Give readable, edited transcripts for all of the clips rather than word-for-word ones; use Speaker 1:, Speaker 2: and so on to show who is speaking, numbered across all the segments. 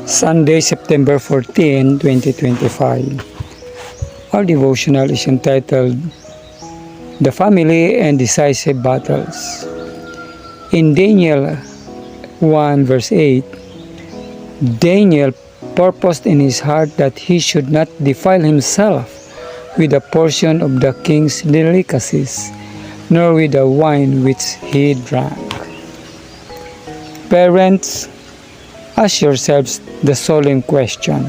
Speaker 1: Sunday, September 14, 2025. Our devotional is entitled The Family and Decisive Battles. In Daniel 1 verse 8, Daniel purposed in his heart that he should not defile himself with a portion of the king's delicacies, nor with the wine which he drank. Parents, ask yourselves the solemn question: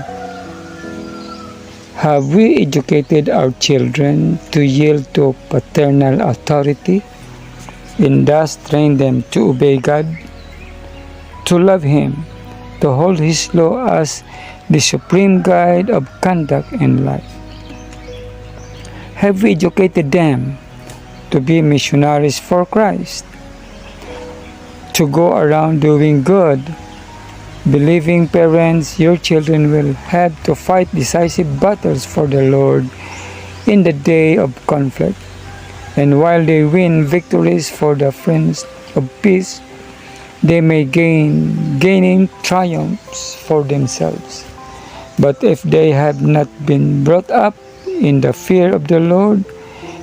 Speaker 1: have we educated our children to yield to paternal authority and thus train them to obey God, to love Him, to hold His law as the supreme guide of conduct in life? Have we educated them to be missionaries for Christ, to go around doing good? Believing parents, your children will have to fight decisive battles for the Lord in the day of conflict. And while they win victories for the friends of peace, they may gaining triumphs for themselves. But if they have not been brought up in the fear of the Lord,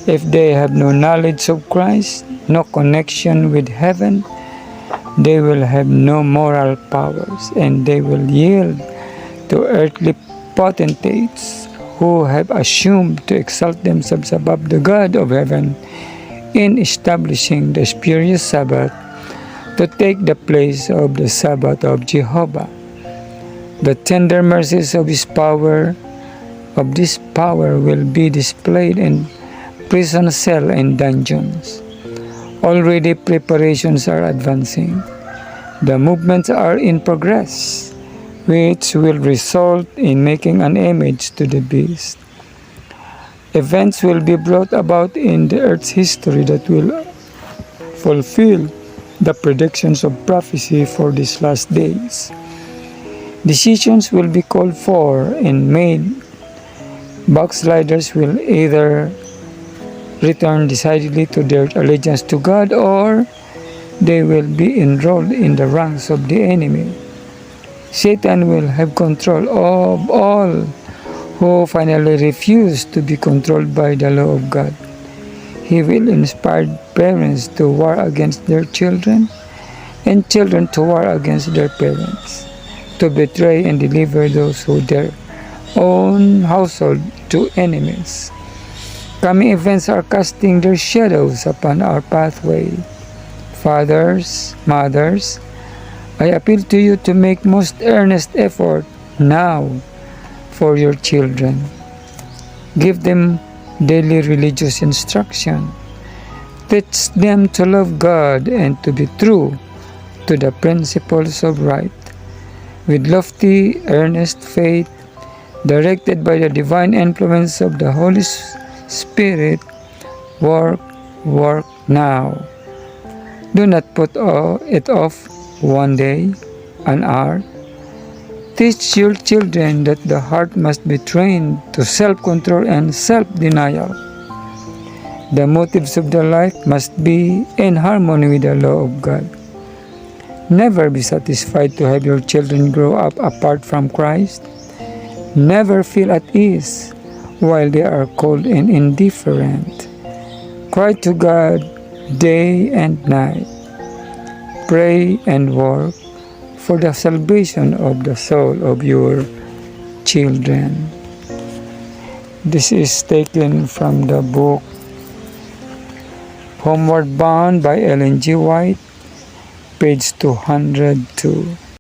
Speaker 1: if they have no knowledge of Christ, no connection with heaven, they will have no moral powers, and they will yield to earthly potentates who have assumed to exalt themselves above the God of heaven in establishing the spurious Sabbath to take the place of the Sabbath of Jehovah. The tender mercies of this power will be displayed in prison cell and dungeons. Already preparations are advancing. The movements are in progress, which will result in making an image to the beast. Events will be brought about in the earth's history that will fulfill the predictions of prophecy for these last days. Decisions will be called for and made. Backsliders will either return decidedly to their allegiance to God, or they will be enrolled in the ranks of the enemy. Satan will have control of all who finally refuse to be controlled by the law of God. He will inspire parents to war against their children, and children to war against their parents, to betray and deliver those who their own household to enemies. Coming events are casting their shadows upon our pathway. Fathers, mothers, I appeal to you to make most earnest effort now for your children. Give them daily religious instruction. Teach them to love God and to be true to the principles of right. With lofty, earnest faith, directed by the divine influence of the Holy Spirit, work now. Do not put it off one day, an hour. Teach your children that the heart must be trained to self-control and self-denial. The motives of the life must be in harmony with the law of God. Never be satisfied to have your children grow up apart from Christ. Never feel at ease while they are cold and indifferent. Cry to God day and night. Pray and work for the salvation of the soul of your children. This is taken from the book Homeward Bound by Ellen G. White, page 202.